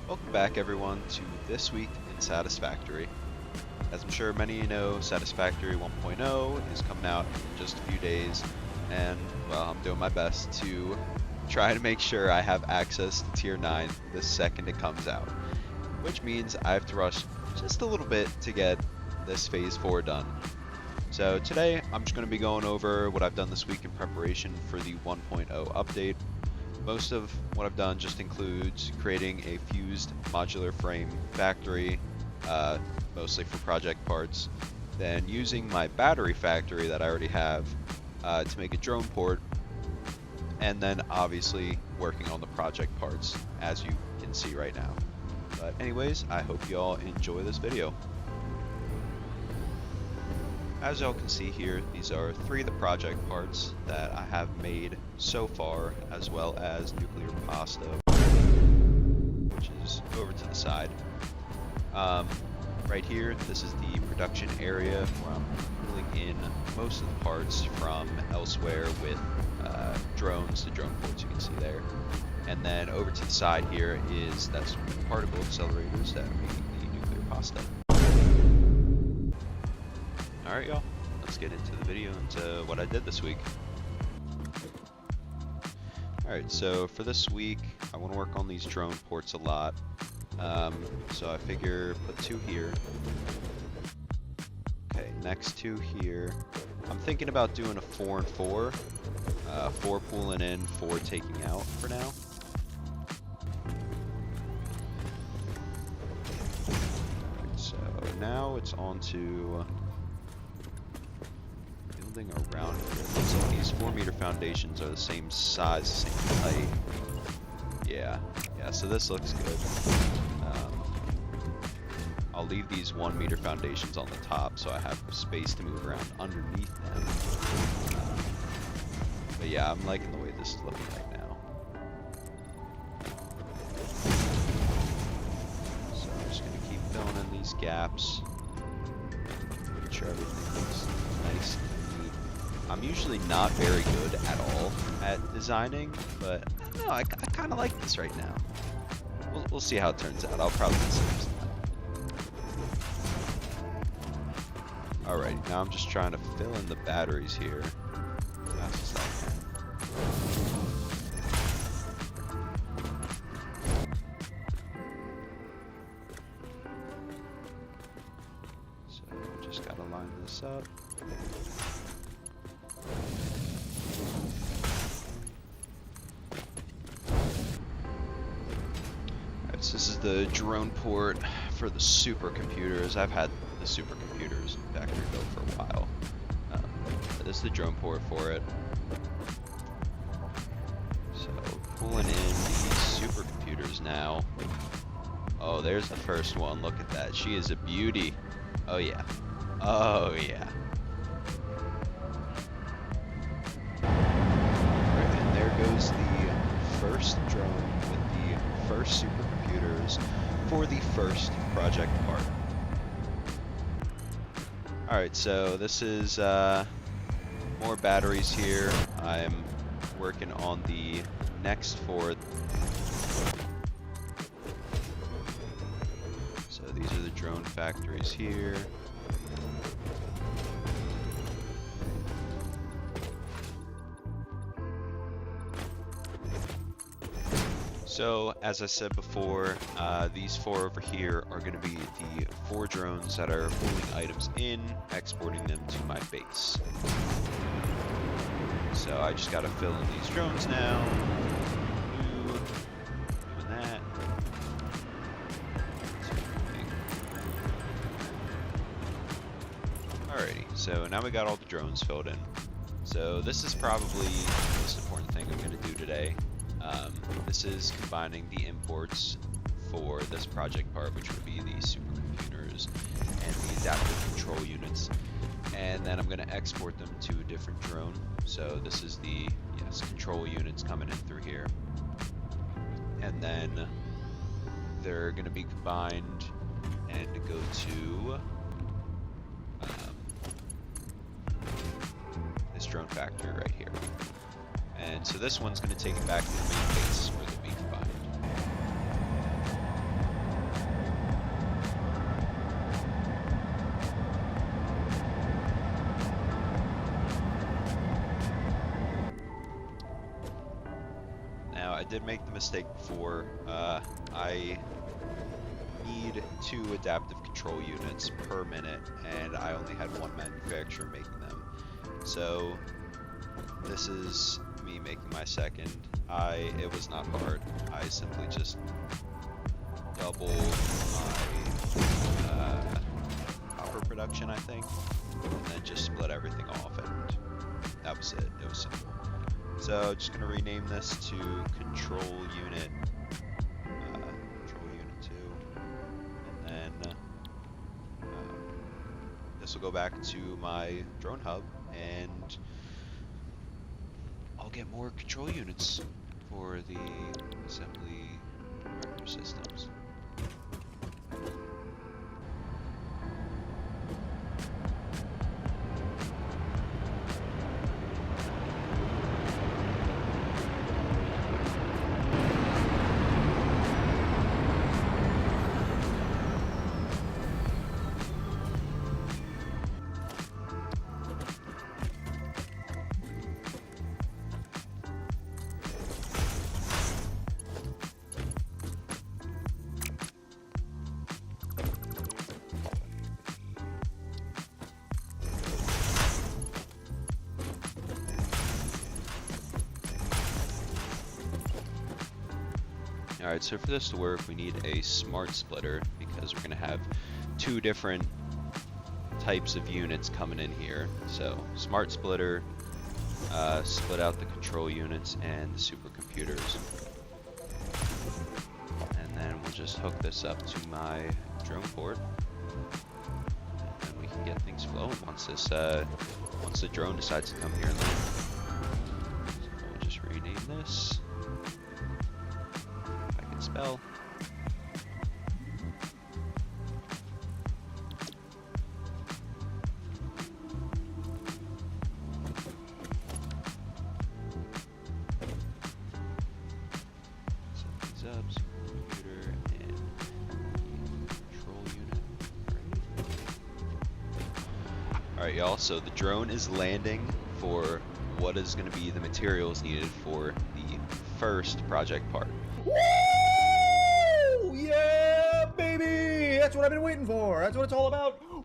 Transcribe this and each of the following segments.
Welcome back everyone to This Week in Satisfactory. As I'm sure many of you know, Satisfactory 1.0 is coming out in just a few days, and well, I'm doing my best to try to make sure I have access to Tier 9 the second it comes out, which means I have to rush just a little bit to get this Phase 4 done. So today, I'm just going to be going over what I've done this week in preparation for the 1.0 update. Most of what I've done just includes creating a fused modular frame factory, mostly for project parts, then using my battery factory that I already have to make a drone port, and then obviously working on the project parts, as you can see right now. But anyways, I hope you all enjoy this video. As y'all can see here, these are 3 of the project parts that I have made so far, as well as nuclear pasta, which is over to the side. Right here, this is the production area where I'm pulling in most of the parts from elsewhere with drones, the drone ports you can see there. And then over to the side here that's particle accelerators that are making the nuclear pasta. Alright y'all, let's get into the video into what I did this week. Alright, so for this week, I want to work on these drone ports a lot. So I figure put 2 here. Okay, next 2 here. I'm thinking about doing a 4 and 4. 4 pulling in, 4 taking out for now. Alright, so now it's on to building around here. Looks like these 4-meter foundations are the same size, same height. Yeah, so this looks good. I'll leave these 1-meter foundations on the top so I have space to move around underneath them. But yeah, I'm liking the way this is looking right now. So I'm just going to keep filling in these gaps. Make sure everything looks nice and neat. I'm usually not very good at all at designing, but I don't know, I kind of like this right now. We'll see how it turns out. I'll probably consider something. Alright, now I'm just trying to fill in the batteries here as fast as I can. So just gotta line this up. Alright, so this is the drone port for the supercomputers. I've had the supercomputers factory built for a while. This is the drone port for it. So pulling in these supercomputers now. Oh, there's the first one. Look at that. She is a beauty. Oh yeah. Oh yeah. Right, and there goes the first drone with the first supercomputers for the first project part. Alright, so this is more batteries here. I'm working on the next 4. So these are the drone factories here. So, as I said before, these 4 over here are going to be the 4 drones that are pulling items in, exporting them to my base. So I just got to fill in these drones now. Doing that. Alrighty, so now we got all the drones filled in. So this is probably the most important thing I'm going to do today. This is combining the imports for this project part, which would be the supercomputers and the adaptive control units. And then I'm going to export them to a different drone. So this is the control units coming in through here. And then they're going to be combined and go to this drone factory right here. And so this one's going to take it back to the main base where they'll be combined. I did make the mistake before. I need 2 adaptive control units per minute, and I only had 1 manufacturer making them. So this is me making my second. It was not hard. I simply just doubled my copper production, I think, and then just split everything off, and that was it. It was simple. So just gonna rename this to Control Unit 2, and then this will go back to my drone hub, and I'll get more control units for the assembly director systems. Alright, so for this to work, we need a smart splitter, because we're going to have 2 different types of units coming in here. So, smart splitter, split out the control units and the supercomputers. And then we'll just hook this up to my drone port, and we can get things flowing once the drone decides to come here and land. So we'll just rename this. Spell. Set these up, supercomputer and control unit. Alright, y'all, so the drone is landing for what is going to be the materials needed for the first project part. Woo! Yeah, baby! That's what I've been waiting for. That's what it's all about. Woo!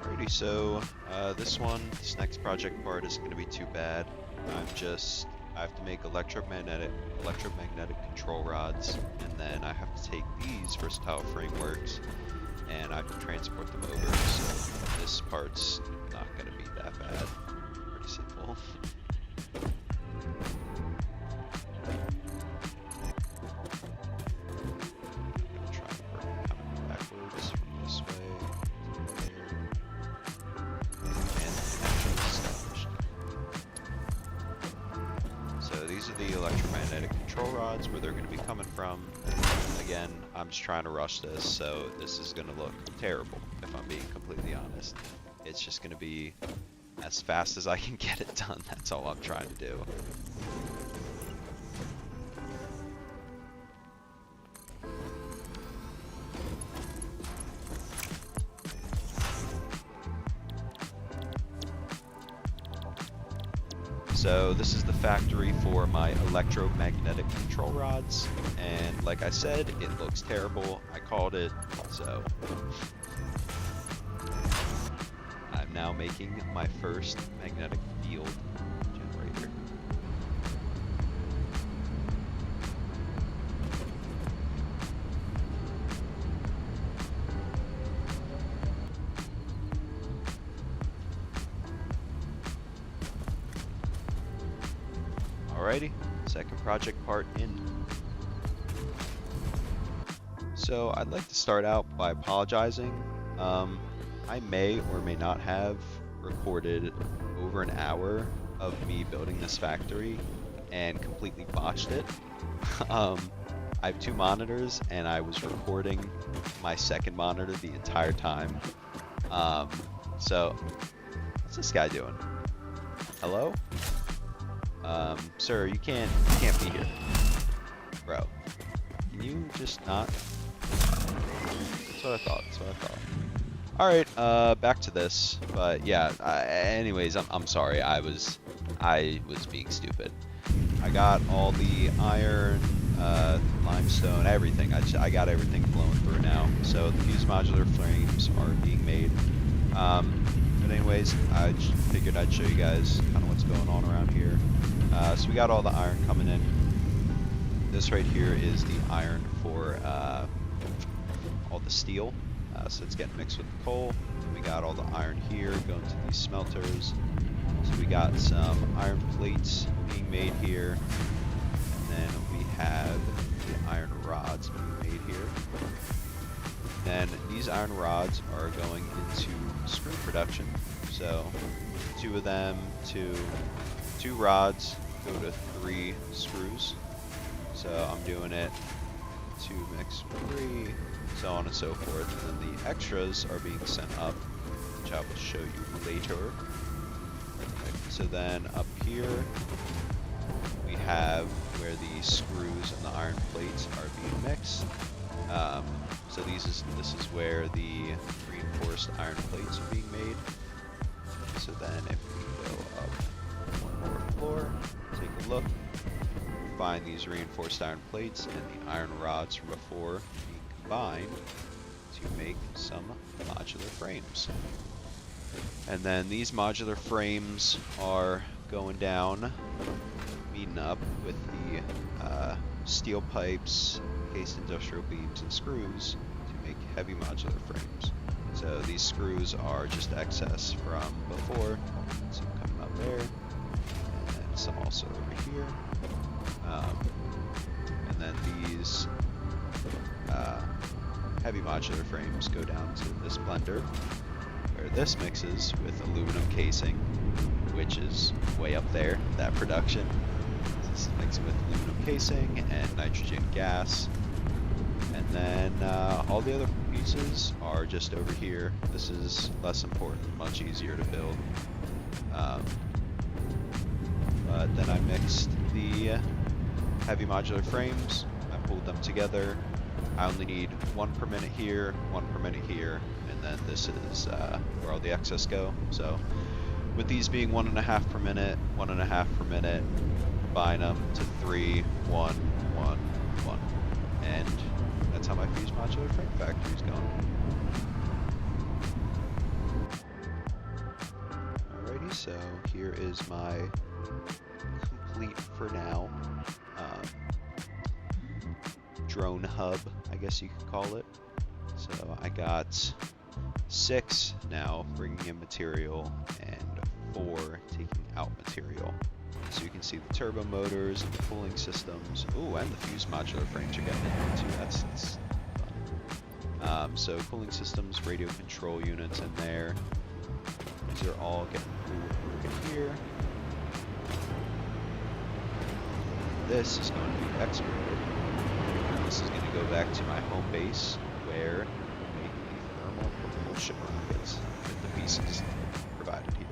Alrighty, so this next project part isn't going to be too bad. I have to make electromagnetic control rods, and then I have to take these versatile frameworks and I have to transport them over. So this part's not going to be that bad. Pretty simple. I'm gonna try to work kind of backwards from this way to there, and actually established. So these are the electromagnetic control rods, where they're going to be coming from. Again, I'm just trying to rush this, so this is going to look terrible, if I'm being completely honest. It's just going to be as fast as I can get it done. That's all I'm trying to do. So this is the factory for my electromagnetic control rods, and like I said, it looks terrible. I called it, so I'm now making my first magnetic field generator. Alrighty, second project part in. So I'd like to start out by apologizing. I may or may not have recorded over an hour of me building this factory and completely botched it. I have 2 monitors, and I was recording my second monitor the entire time. So what's this guy doing? Hello? Sir, you can't be here. Bro, can you just not? That's what I thought, that's what I thought. Alright, back to this, but yeah, anyways, I'm sorry, I was being stupid. I got all the iron, limestone, everything. I got everything flowing through now. So the fused modular frames are being made. But anyways, I just figured I'd show you guys kind of what's going on around here. So we got all the iron coming in. This right here is the iron for all the steel. So it's getting mixed with the coal. And we got all the iron here going to these smelters. So we got some iron plates being made here. And then we have the iron rods being made here. Then these iron rods are going into screw production. So 2 of them to 2 rods go to 3 screws. So I'm doing it 2 mix 3, so on and so forth. And then the extras are being sent up, which I will show you later. So then up here we have where the screws and the iron plates are being mixed. So this is where the reinforced iron plates are being made. So then if we go up 1 more floor, take a look, find these reinforced iron plates and the iron rods from before being combined to make some modular frames. And then these modular frames are going down, meeting up with the steel pipes, cased industrial beams, and screws to make heavy modular frames. So these screws are just excess from before, some coming up there, and some also over here. And then these heavy modular frames go down to this blender, where this mixes with aluminum casing, which is way up there, that production. This is mixed with aluminum casing and nitrogen gas. And then all the other pieces are just over here. This is less important, much easier to build. But then I mixed the heavy modular frames, I pulled them together. I only need 1 per minute here, 1 per minute here, and then this is where all the excess go. So with these being 1.5 per minute, 1.5 per minute, combine them to 3, 1, 1, 1. And that's how my fused modular frame factory is going. Alrighty, so here is my complete for now drone hub, I guess you could call it. So I got 6 now bringing in material and 4 taking out material. So you can see the turbo motors and the cooling systems. Ooh, and the fused modular frames are getting in there too. That's fun. So cooling systems, radio control units in there. These are all getting cooled over here. This is going to be exported. This is going to go back to my home base where we make the thermal propulsion rockets with the pieces provided here.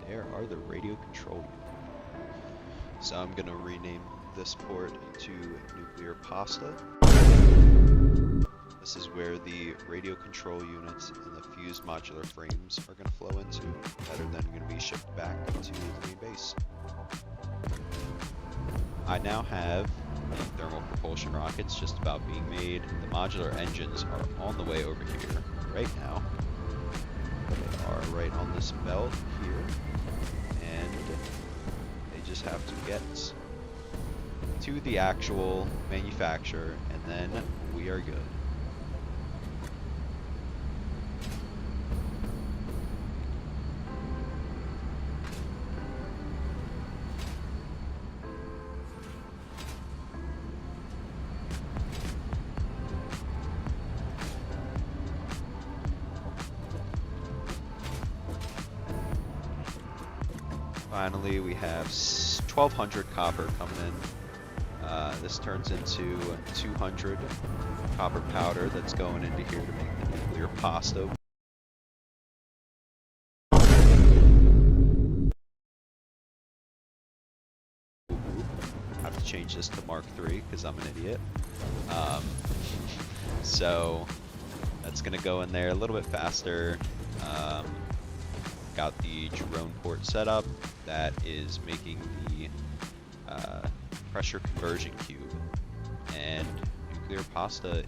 There are the radio control units. So I'm going to rename this port to nuclear pasta. This is where the radio control units and the fused modular frames are going to flow into, that are then going to be shipped back to the main base. I now have the thermal propulsion rockets just about being made. The modular engines are on the way over here right now. They are right on this belt here, and they just have to get to the actual manufacturer, and then we are good. Finally, we have 1,200 copper coming in. This turns into 200 copper powder that's going into here to make the nuclear pasta. I have to change this to Mark III because I'm an idiot. So that's gonna go in there a little bit faster. Got the drone port set up. That is making the pressure conversion cube, and nuclear pasta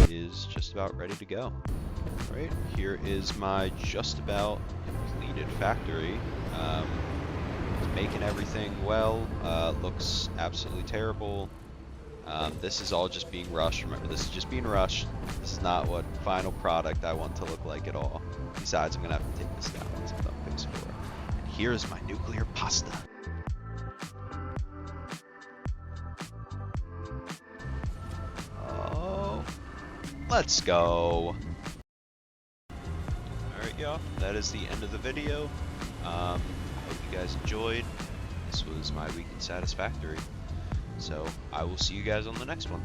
is just about ready to go. All right, here is my just about completed factory. It's making everything well. Looks absolutely terrible. This is all just being rushed. Remember, this is just being rushed. This is not what final product I want to look like at all. Besides, I'm gonna have to take this down. That's what I'm pays for. And here's my nuclear pasta. Oh, let's go. Alright, y'all. That is the end of the video. I hope you guys enjoyed. This was my week in Satisfactory. So I will see you guys on the next one.